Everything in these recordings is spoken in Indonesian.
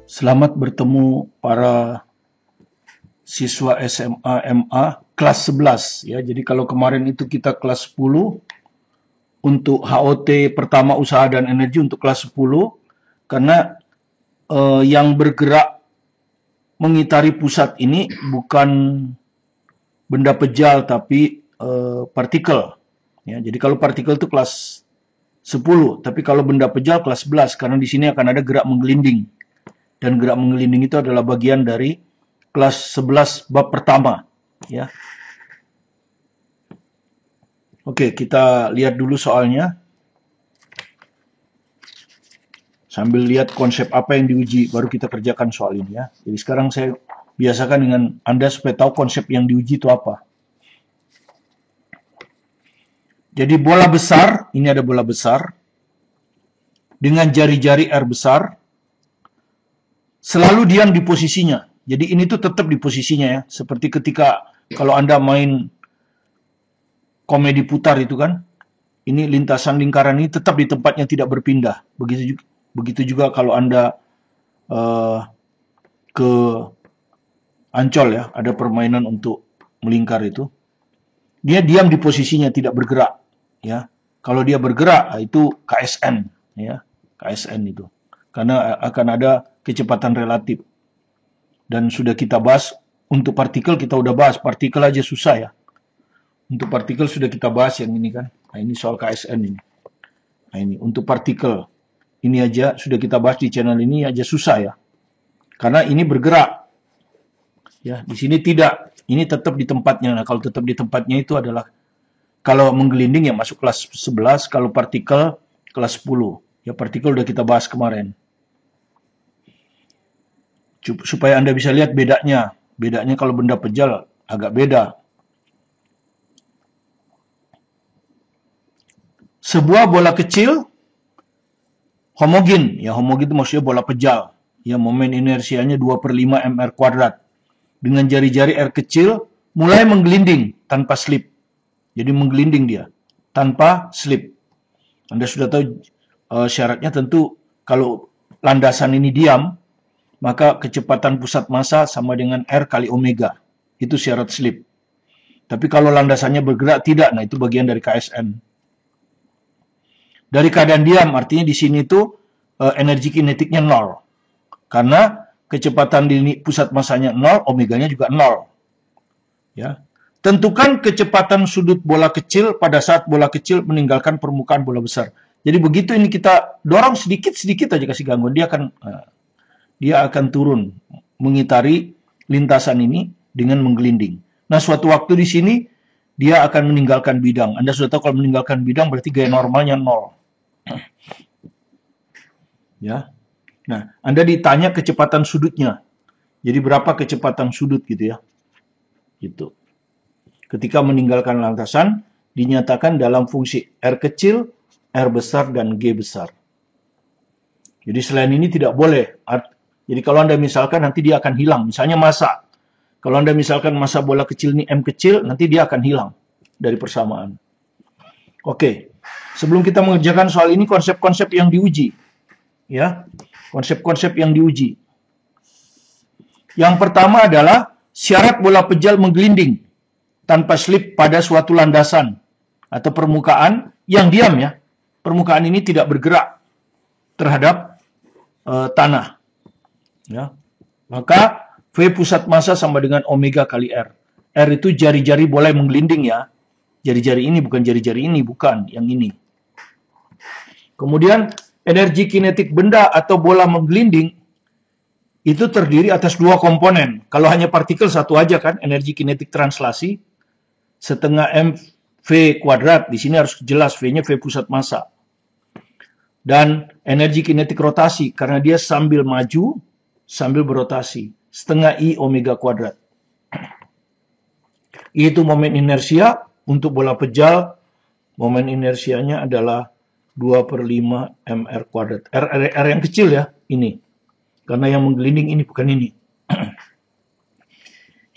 Selamat bertemu para siswa SMA MA kelas 11 ya. Jadi kalau kemarin itu kita kelas 10 untuk HOT pertama usaha dan energi untuk kelas 10 karena yang bergerak mengitari pusat ini bukan benda pejal tapi partikel ya. Jadi kalau partikel itu kelas 10, tapi kalau benda pejal kelas 11 karena di sini akan ada gerak menggelinding. Dan gerak menggelinding itu adalah bagian dari kelas 11 bab pertama ya. Oke, kita lihat dulu soalnya. Sambil lihat konsep apa yang diuji baru kita kerjakan soal ini ya. Jadi sekarang saya biasakan dengan Anda supaya tahu konsep yang diuji itu apa. Jadi bola besar, ini ada bola besar dengan jari-jari R besar selalu diam di posisinya. Jadi ini tuh tetap di posisinya ya. Seperti ketika kalau Anda main komedi putar itu kan. Ini lintasan lingkaran ini tetap di tempatnya tidak berpindah. Begitu juga kalau Anda ke Ancol ya, ada permainan untuk melingkar itu. Dia diam di posisinya, tidak bergerak ya. Kalau dia bergerak itu KSN ya, KSN itu. Karena akan ada kecepatan relatif. Dan sudah kita bahas, untuk partikel kita udah bahas, partikel aja susah ya. Untuk partikel sudah kita bahas yang ini kan. Nah ini soal KSN ini. Nah ini, untuk partikel, ini aja sudah kita bahas di channel ini aja susah ya. Karena ini bergerak. Ya, di sini tidak. Ini tetap di tempatnya. Nah, kalau tetap di tempatnya itu adalah, kalau menggelinding ya masuk kelas 11, kalau partikel kelas 10. Ya partikel udah kita bahas kemarin. Supaya Anda bisa lihat bedanya. Bedanya kalau benda pejal agak beda. Sebuah bola kecil homogen. Ya homogen itu maksudnya bola pejal. Ya momen inersianya 2/5 mr kuadrat. Dengan jari-jari R kecil mulai menggelinding tanpa slip. Jadi menggelinding dia tanpa slip. Anda sudah tahu syaratnya tentu kalau landasan ini diam, maka kecepatan pusat massa sama dengan R kali omega. Itu syarat slip. Tapi kalau landasannya bergerak tidak, nah itu bagian dari KSN. Dari keadaan diam, artinya di sini tuh energi kinetiknya 0. Karena kecepatan di pusat massanya 0, omeganya juga 0. Ya. Tentukan kecepatan sudut bola kecil pada saat bola kecil meninggalkan permukaan bola besar. Jadi begitu ini kita dorong sedikit-sedikit aja kasih gangguan, dia akan turun mengitari lintasan ini dengan menggelinding. Nah, suatu waktu di sini dia akan meninggalkan bidang. Anda sudah tahu kalau meninggalkan bidang berarti gaya normalnya 0. Ya. Nah, Anda ditanya kecepatan sudutnya. Jadi berapa kecepatan sudut gitu ya. Gitu. Ketika meninggalkan landasan, dinyatakan dalam fungsi R kecil, R besar, dan G besar. Jadi selain ini tidak boleh. Jadi kalau Anda misalkan nanti dia akan hilang. Misalnya massa. Kalau Anda misalkan massa bola kecil ini M kecil, nanti dia akan hilang dari persamaan. Oke. Sebelum kita mengerjakan soal ini, konsep-konsep yang diuji. Ya. Konsep-konsep yang diuji. Yang pertama adalah syarat bola pejal menggelinding tanpa slip pada suatu landasan atau permukaan yang diam ya. Permukaan ini tidak bergerak terhadap tanah. Ya. Maka V pusat massa sama dengan omega kali R. R itu jari-jari bola yang menggelinding ya. Jari-jari ini bukan jari-jari ini, bukan yang ini. Kemudian energi kinetik benda atau bola menggelinding itu terdiri atas dua komponen. Kalau hanya partikel satu aja kan, energi kinetik translasi setengah mv kuadrat. Di sini harus jelas V-nya V pusat massa. Dan energi kinetik rotasi karena dia sambil maju, sambil berotasi. Setengah I omega kuadrat. Itu momen inersia. Untuk bola pejal, momen inersianya adalah 2/5 mr kuadrat. R yang kecil ya, ini. Karena yang menggelinding ini, bukan ini.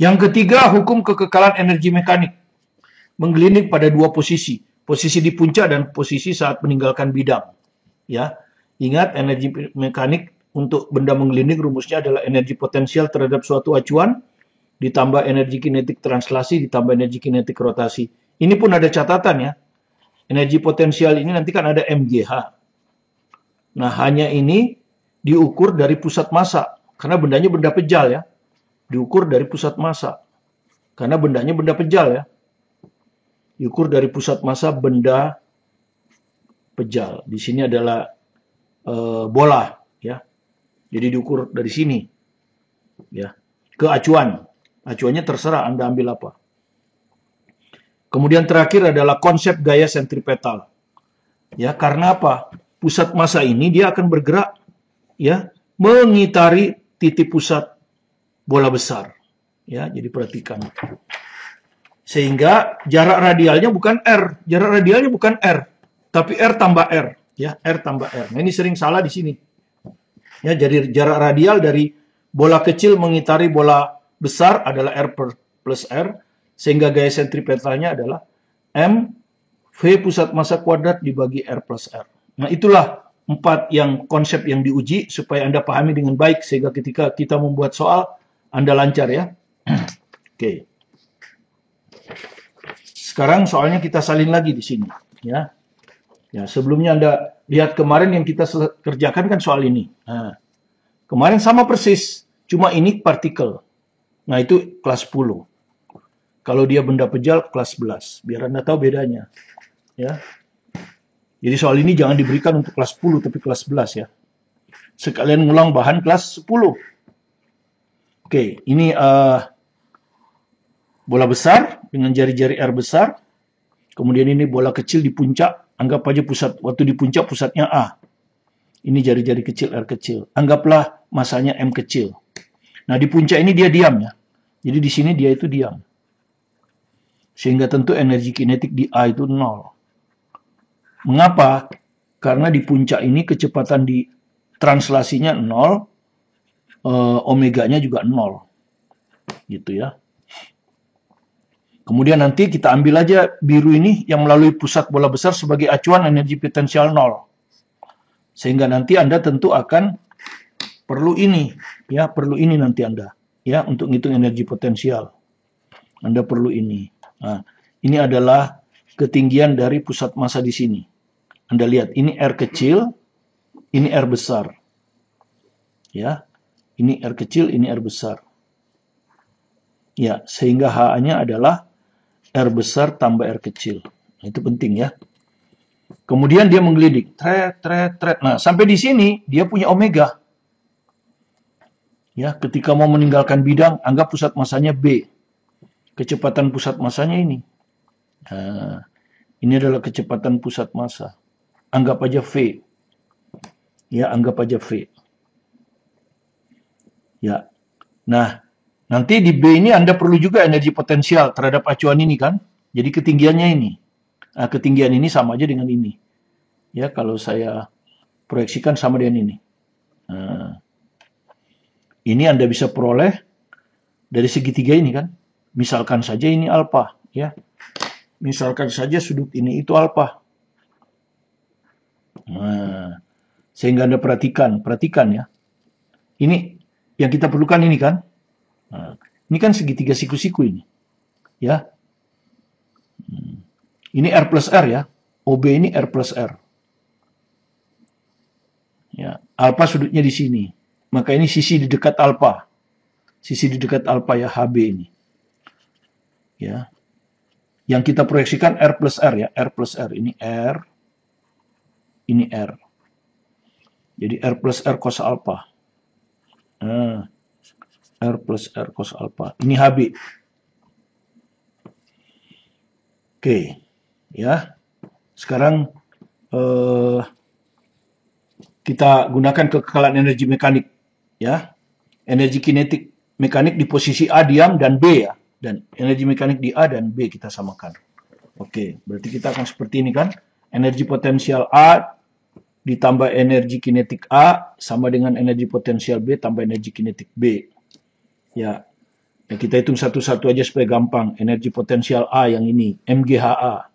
Yang ketiga, hukum kekekalan energi mekanik. Menggelinding pada dua posisi. Posisi di puncak dan posisi saat meninggalkan bidang. Ya, ingat energi mekanik untuk benda menggelinding rumusnya adalah energi potensial terhadap suatu acuan ditambah energi kinetik translasi ditambah energi kinetik rotasi. Ini pun ada catatan ya. Energi potensial ini nanti kan ada MGH. Nah, hanya ini diukur dari pusat massa karena bendanya benda pejal ya. Diukur dari pusat massa. Karena bendanya benda pejal ya. Diukur dari pusat massa benda pejal. Di sini adalah bola ya. Jadi diukur dari sini ya ke acuan. Acuannya terserah Anda ambil apa. Kemudian terakhir adalah konsep gaya sentripetal. Ya, karena apa? Pusat massa ini dia akan bergerak ya mengitari titik pusat bola besar. Ya, jadi perhatikan. Sehingga jarak radialnya bukan R, jarak radialnya bukan R, tapi R tambah R, ya, R tambah R. Nah, ini sering salah di sini. Ya, jadi jarak radial dari bola kecil mengitari bola besar adalah R plus R, sehingga gaya sentripetalnya adalah M V pusat massa kuadrat dibagi R plus R. Nah, itulah 4 konsep yang diuji supaya Anda pahami dengan baik sehingga ketika kita membuat soal Anda lancar ya. Oke. Sekarang soalnya kita salin lagi di sini ya. Ya, sebelumnya Anda lihat kemarin yang kita kerjakan kan soal ini. Nah, kemarin sama persis, cuma ini partikel. Nah, itu kelas 10. Kalau dia benda pejal, kelas 11. Biar Anda tahu bedanya. Ya. Jadi soal ini jangan diberikan untuk kelas 10, tapi kelas 11 ya. Sekalian ngulang bahan kelas 10. Oke, ini bola besar dengan jari-jari R besar. Kemudian ini bola kecil di puncak. Anggap aja waktu di puncak pusatnya A. Ini jari-jari kecil R kecil. Anggaplah masanya M kecil. Nah, di puncak ini dia diam ya. Jadi di sini dia itu diam. Sehingga tentu energi kinetik di A itu 0. Mengapa? Karena di puncak ini kecepatan di translasinya 0, omeganya juga 0. Gitu ya. Kemudian nanti kita ambil aja biru ini yang melalui pusat bola besar sebagai acuan energi potensial 0. Sehingga nanti Anda tentu akan perlu ini, ya, perlu ini nanti Anda, ya, untuk ngitung energi potensial. Anda perlu ini. Nah, ini adalah ketinggian dari pusat massa di sini. Anda lihat, ini R kecil, ini R besar. Ya, ini R kecil, ini R besar. Ya, sehingga HA-nya adalah R besar tambah R kecil. Nah, itu penting ya. Kemudian dia menggelidik. Tret. Nah, sampai di sini dia punya omega. Ya, ketika mau meninggalkan bidang, anggap pusat massanya B. Kecepatan pusat massanya ini. Nah, ini adalah kecepatan pusat massa. Anggap aja V. Ya, anggap aja V. Ya. Nah, nanti di B ini Anda perlu juga energi potensial terhadap acuan ini kan. Jadi ketinggiannya ini. Nah, ketinggian ini sama aja dengan ini. Ya, kalau saya proyeksikan sama dengan ini. Nah, ini Anda bisa peroleh dari segitiga ini kan. Misalkan saja ini alfa. Ya. Misalkan saja sudut ini itu alfa. Nah, sehingga Anda perhatikan ya. Ini yang kita perlukan ini kan. Nah, ini kan segitiga siku-siku ini. Ya. Ini R plus R ya. OB ini R plus R. Ya, alfa sudutnya di sini. Maka ini sisi di dekat alfa. Sisi di dekat alfa ya, HB ini. Ya. Yang kita proyeksikan R plus R ya, R plus R. Ini R. Ini R. Jadi R plus R cos alfa. Nah, R plus R cos alfa. Ini HB. Oke. Ya. Sekarang kita gunakan kekekalan energi mekanik. Ya. Energi kinetik mekanik di posisi A diam dan B ya. Dan energi mekanik di A dan B kita samakan. Oke, berarti kita akan seperti ini kan. Energi potensial A ditambah energi kinetik A sama dengan energi potensial B tambah energi kinetik B. Ya, kita hitung satu-satu aja supaya gampang. Energi potensial A yang ini, MGHA.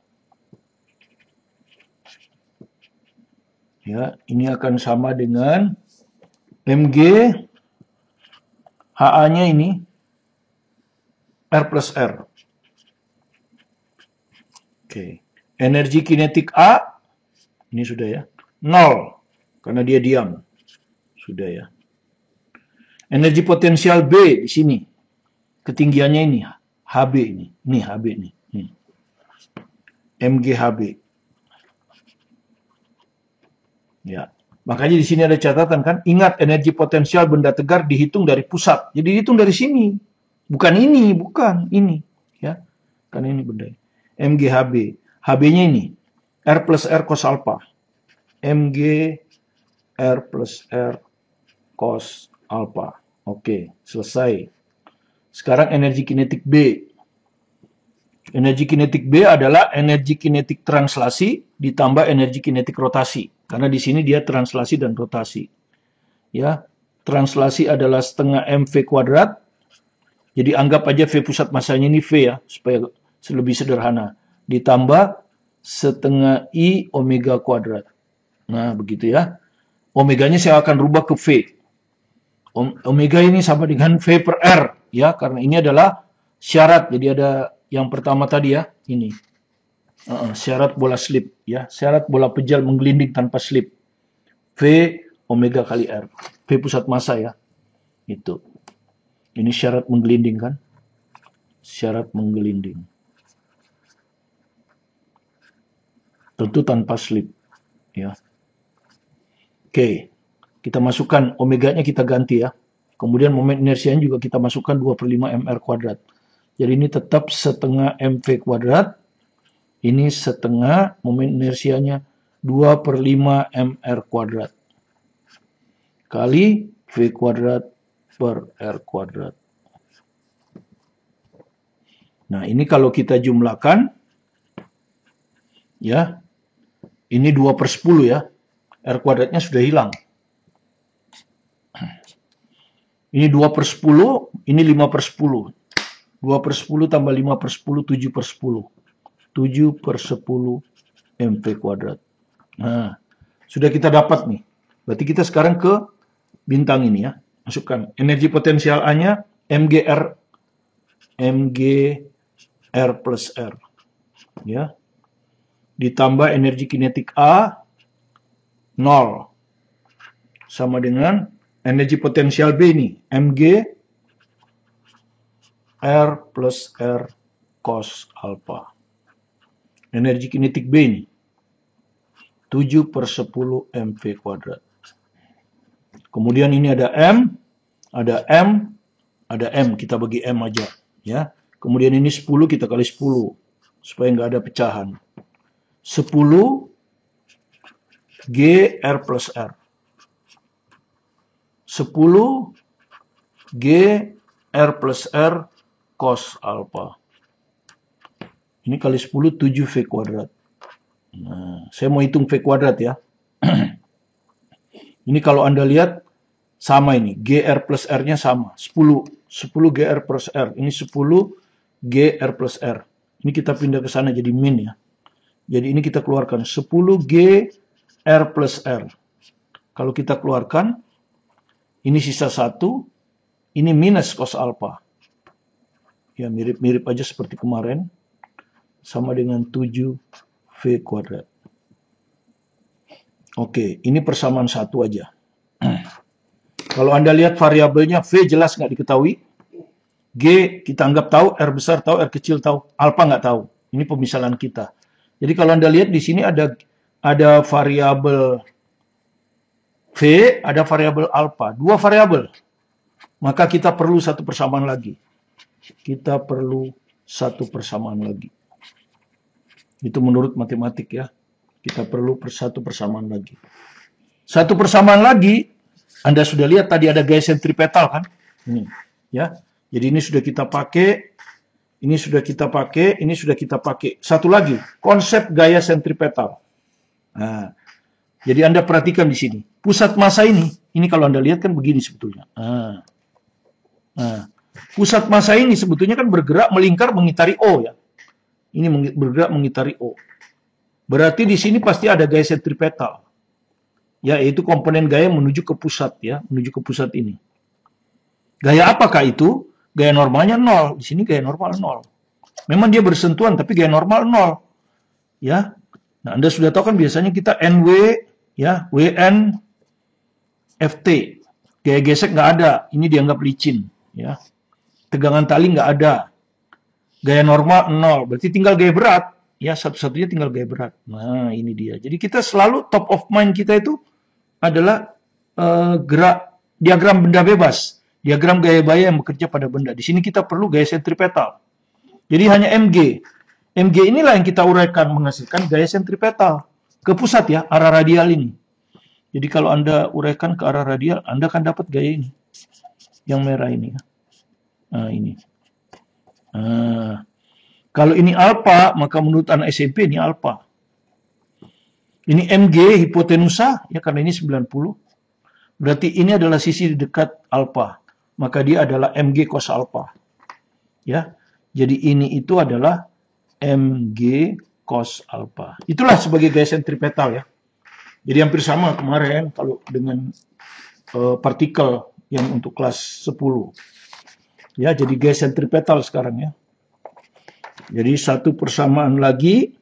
Ya, ini akan sama dengan Mg, HA-nya ini R plus R. Oke. Energi kinetik A, ini sudah ya, 0. Karena dia diam. Sudah ya. Energi potensial B di sini. Ketinggiannya ini, HB ini. Ini HB ini. MGHB. Ya. Makanya di sini ada catatan kan, ingat energi potensial benda tegar dihitung dari pusat. Jadi dihitung dari sini. Bukan ini, bukan ini, ya. Kan ini benda. MGHB. HB-nya ini R plus R cos alpha. MG R plus R cos alpha. Oke, selesai. Sekarang energi kinetik B. Energi kinetik B adalah energi kinetik translasi ditambah energi kinetik rotasi. Karena di sini dia translasi dan rotasi. Ya, translasi adalah setengah mv kuadrat. Jadi anggap aja V pusat masanya ini V ya, supaya lebih sederhana. Ditambah setengah I omega kuadrat. Nah, begitu ya. Omeganya saya akan rubah ke V. Omega ini sama dengan V per R. Ya, karena ini adalah syarat. Jadi ada yang pertama tadi ya, ini. Syarat bola slip. Ya, syarat bola pejal menggelinding tanpa slip. V omega kali R. V pusat massa ya. Itu. Ini syarat menggelinding kan? Syarat menggelinding. Tentu tanpa slip. Ya. Oke. Kita masukkan omeganya kita ganti ya. Kemudian momen inersianya juga kita masukkan 2/5 mr kuadrat. Jadi ini tetap setengah mv kuadrat. Ini setengah momen inersianya 2/5 mr kuadrat. Kali v kuadrat per r kuadrat. Nah, ini kalau kita jumlahkan, ya, ini 2/10 ya. R kuadratnya sudah hilang. Ini 2/10, ini 5/10. 2/10 tambah 5/10, 7/10. 7/10 mv kuadrat. Nah, sudah kita dapat nih. Berarti kita sekarang ke bintang ini ya. Masukkan energi potensial A-nya MGR plus R. Ya. Ditambah energi kinetik A 0. Sama dengan energi potensial B ini, MG R plus R cos alpha. Energi kinetik B ini 7/10 mv kuadrat. Kemudian ini ada M, ada M, ada M, kita bagi M aja. Ya. Kemudian ini 10, kita kali 10, supaya nggak ada pecahan. 10 G R plus R. 10 G R plus R cos alpha. Ini kali 10, 7 V kuadrat. Nah, saya mau hitung V kuadrat ya. Ini kalau Anda lihat, sama ini. GR plus R-nya sama. 10 GR plus R. Ini 10 GR plus R. Ini kita pindah ke sana jadi min ya. Jadi ini kita keluarkan 10 GR plus R. Kalau kita keluarkan, ini sisa 1, ini minus cos alpha. Ya, mirip-mirip aja seperti kemarin. Sama dengan 7 V kuadrat. Oke, ini persamaan 1 aja. Kalau Anda lihat variabelnya, V jelas nggak diketahui. G kita anggap tahu, R besar tahu, R kecil tahu. Alpha nggak tahu. Ini pemisalan kita. Jadi kalau Anda lihat di sini ada variabel V, ada variabel alpha. 2 variabel. Maka kita perlu satu persamaan lagi. Kita perlu satu persamaan lagi. Itu menurut matematik ya. Kita perlu satu persamaan lagi. Satu persamaan lagi, Anda sudah lihat tadi ada gaya sentripetal kan? Ini, ya. Jadi ini sudah kita pakai, ini sudah kita pakai, ini sudah kita pakai. Satu lagi, konsep gaya sentripetal. Nah, jadi Anda perhatikan di sini. Pusat massa ini kalau Anda lihat kan begini sebetulnya. Nah, pusat massa ini sebetulnya kan bergerak melingkar mengitari O ya. Ini bergerak mengitari O. Berarti di sini pasti ada gaya sentripetal. Ya, yaitu komponen gaya menuju ke pusat ya, menuju ke pusat ini. Gaya apakah itu? Gaya normalnya 0. Di sini gaya normal 0. Memang dia bersentuhan, tapi gaya normal 0. Ya. Nah, Anda sudah tahu kan biasanya kita NW, ya, WN, FT. Gaya gesek nggak ada. Ini dianggap licin. Ya. Tegangan tali nggak ada. Gaya normal 0. Berarti tinggal gaya berat. Ya, satu-satunya tinggal gaya berat. Nah, ini dia. Jadi kita selalu top of mind kita itu adalah gerak diagram benda bebas. Diagram gaya baya yang bekerja pada benda. Di sini kita perlu gaya sentripetal. Jadi hanya MG. MG inilah yang kita uraikan menghasilkan gaya sentripetal. Ke pusat ya, arah radial ini. Jadi kalau Anda uraikan ke arah radial, Anda akan dapat gaya ini. Yang merah ini. Nah, ini. Nah, kalau ini alfa, maka menurut anak SMP ini alfa. Ini MG hipotenusa, ya karena ini 90. Berarti ini adalah sisi dekat alfa. Maka dia adalah MG cos alfa. Ya. Jadi ini itu adalah MG cos alfa. Itulah sebagai gaya sentripetal ya. Jadi hampir sama kemarin kalau dengan partikel yang untuk kelas 10. Ya, jadi gaya sentripetal sekarang ya. Jadi satu persamaan lagi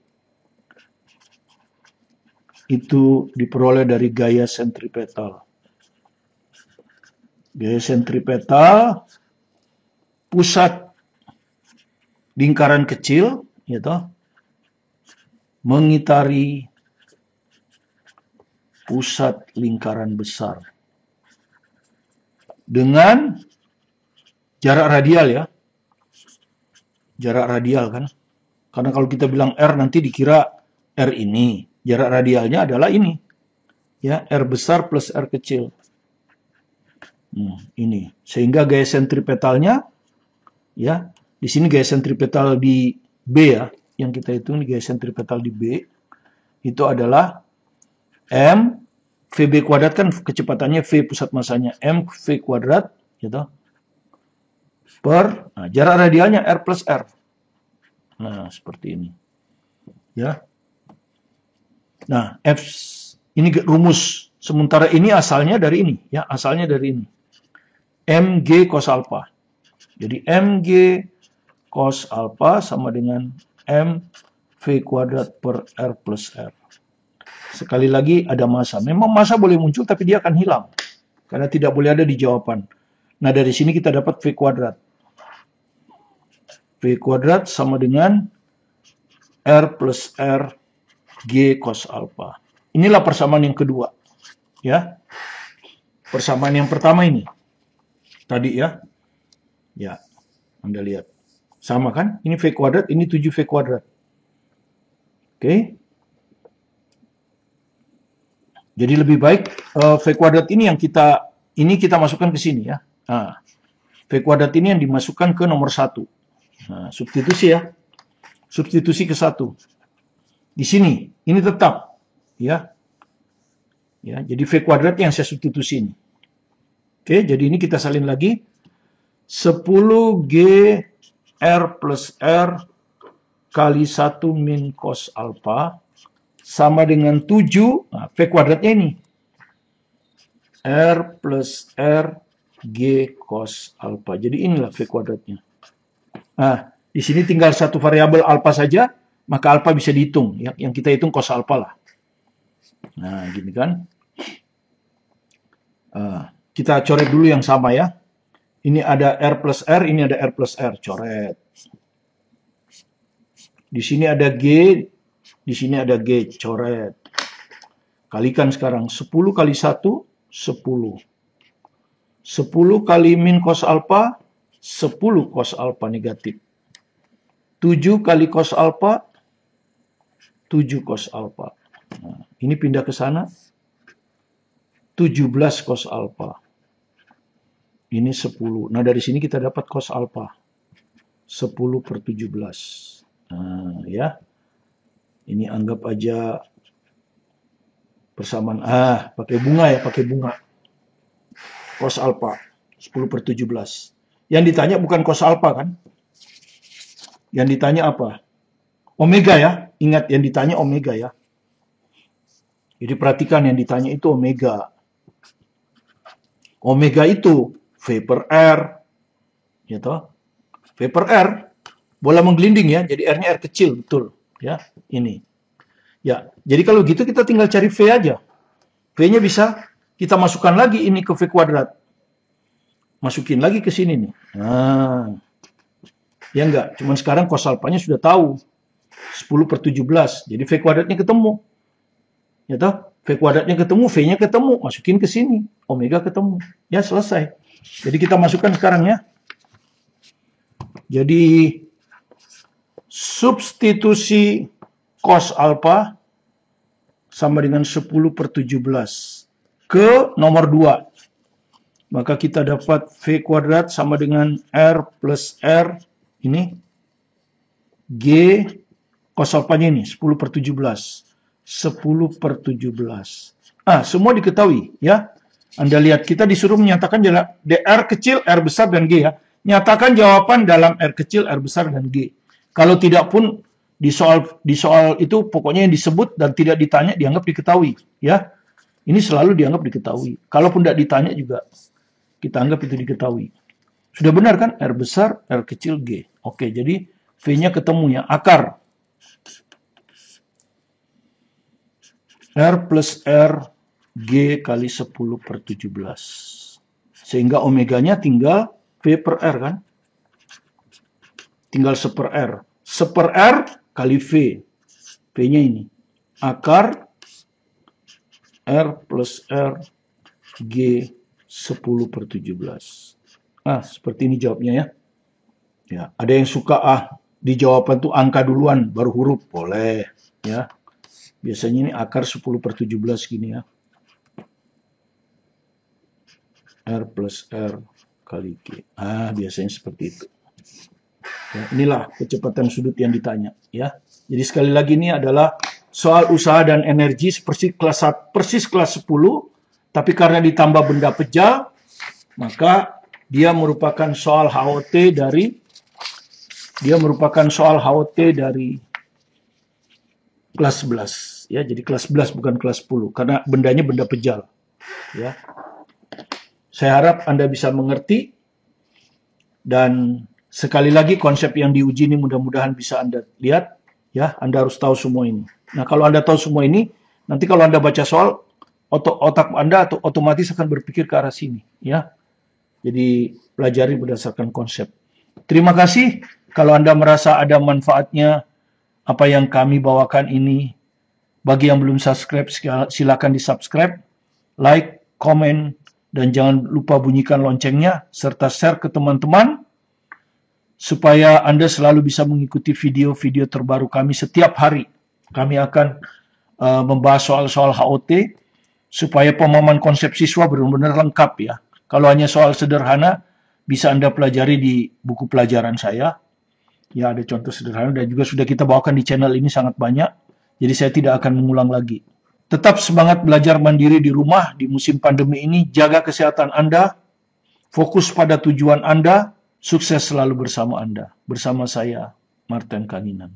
itu diperoleh dari gaya sentripetal. Gaya sentripetal pusat lingkaran kecil, gitu, mengitari pusat lingkaran besar dengan jarak radial ya. Jarak radial kan. Karena kalau kita bilang R nanti dikira R ini. Jarak radialnya adalah ini. Ya, R besar plus R kecil. Ini. Sehingga gaya sentripetalnya ya, di sini gaya sentripetal di B ya, yang kita hitung gaya sentripetal di B itu adalah M VB kuadrat kan kecepatannya V pusat masanya M V kuadrat gitu. Nah, jarak radialnya R plus R. Nah, seperti ini. Ya. Nah, F ini rumus. Sementara ini asalnya dari ini. Ya, asalnya dari ini. MG cos alpha. Jadi MG cos alpha sama dengan MV kuadrat per R plus R. Sekali lagi ada massa. Memang massa boleh muncul tapi dia akan hilang. Karena tidak boleh ada di jawaban. Nah, dari sini kita dapat V kuadrat. V kuadrat sama dengan R plus R G cos alpha. Inilah persamaan yang kedua. Ya. Persamaan yang pertama ini. Tadi ya. Ya. Anda lihat. Sama kan? Ini V kuadrat, ini 7V kuadrat. Oke. Jadi lebih baik V kuadrat ini yang kita masukkan ke sini ya. Nah, V kuadrat ini yang dimasukkan ke nomor 1. Nah, substitusi ya. Substitusi ke 1. Di sini, ini tetap. Ya. Ya, jadi V kuadrat yang saya substitusi ini. Oke, jadi ini kita salin lagi. 10G R plus R kali 1 min cos alpha sama dengan 7. Nah, V kuadratnya ini. R plus R G cos alpha. Jadi inilah V kuadratnya. Nah, di sini tinggal satu variabel alpha saja, maka alpha bisa dihitung. Ya. Yang kita hitung cos alpha lah. Nah, gini kan. Kita coret dulu yang sama ya. Ini ada R plus R, ini ada R plus R. Coret. Di sini ada G, di sini ada G. Coret. Kalikan sekarang. 10 kali 1, 10. 10 kali min cos alpha, 10 cos alpha negatif. 7 kali cos alpha, 7 cos alpha. Nah, ini pindah ke sana. 17 cos alpha. Ini 10. Nah, dari sini kita dapat cos alpha. 10 per 17. Nah, ya. Ini anggap aja persamaan. Pakai bunga ya, pakai bunga. Cos alpha. 10 per 17. Yang ditanya bukan cos alpha kan? Yang ditanya apa? Omega ya. Ingat, yang ditanya omega ya. Jadi perhatikan yang ditanya itu omega. Omega itu V per R, ya toh? V per R, bola menggelinding ya, jadi R-nya R kecil, betul. Ya, ini. Ya, jadi kalau gitu kita tinggal cari V aja. V-nya bisa kita masukkan lagi ini ke V kuadrat. Masukin lagi ke sini nih. Nah, ya enggak, cuman sekarang cos alfanya sudah tahu. 10 per 17, jadi V kuadratnya ketemu. Ya toh? V kuadratnya ketemu, V-nya ketemu, masukin ke sini, omega ketemu. Ya, selesai. Jadi kita masukkan sekarang ya. Jadi substitusi cos alfa sama dengan 10 per 17 ke nomor 2. Maka kita dapat V kuadrat sama dengan R plus R, ini, G, cos alfanya ini, 10 per 17. 10 per 17. Semua diketahui ya. Anda lihat kita disuruh menyatakan R kecil, R besar, dan G ya. Nyatakan jawaban dalam R kecil, R besar, dan G. Kalau tidak pun di soal itu pokoknya yang disebut dan tidak ditanya dianggap diketahui ya. Ini selalu dianggap diketahui. Kalaupun tidak ditanya juga kita anggap itu diketahui. Sudah benar kan? R besar, R kecil, G. Oke, jadi V-nya ketemunya akar R plus R G kali 10 per 17. Sehingga omeganya tinggal V per R kan? Tinggal 1 per R. 1 per R kali V. V-nya ini. Akar R plus R G 10 per 17. Seperti ini jawabnya ya. Ya, ada yang suka di jawaban tuh angka duluan baru huruf, boleh ya. Biasanya ini akar 10 per 17 gini ya. R plus R kali G. Biasanya seperti itu. Ya, inilah kecepatan sudut yang ditanya ya. Jadi sekali lagi ini adalah soal usaha dan energi persis kelas 10, tapi karena ditambah benda pejal, maka dia merupakan soal HOT dari kelas 11 ya, jadi kelas 11 bukan kelas 10 karena bendanya benda pejal ya. Saya harap Anda bisa mengerti, dan sekali lagi konsep yang diuji ini mudah-mudahan bisa Anda lihat ya. Anda harus tahu semua ini. Nah, kalau Anda tahu semua ini, nanti kalau Anda baca soal, otak Anda otomatis akan berpikir ke arah sini ya. Jadi pelajari berdasarkan konsep. Terima kasih. Kalau Anda merasa ada manfaatnya apa yang kami bawakan ini, bagi yang belum subscribe, silakan di-subscribe, like, komen, dan jangan lupa bunyikan loncengnya, serta share ke teman-teman, supaya Anda selalu bisa mengikuti video-video terbaru kami setiap hari. Kami akan membahas soal-soal HOT, supaya pemahaman konsep siswa benar-benar lengkap ya. Kalau hanya soal sederhana, bisa Anda pelajari di buku pelajaran saya. Ya, ada contoh sederhana dan juga sudah kita bawakan di channel ini sangat banyak. Jadi saya tidak akan mengulang lagi. Tetap semangat belajar mandiri di rumah di musim pandemi ini. Jaga kesehatan Anda. Fokus pada tujuan Anda. Sukses selalu bersama Anda. Bersama saya, Martin Kanginan.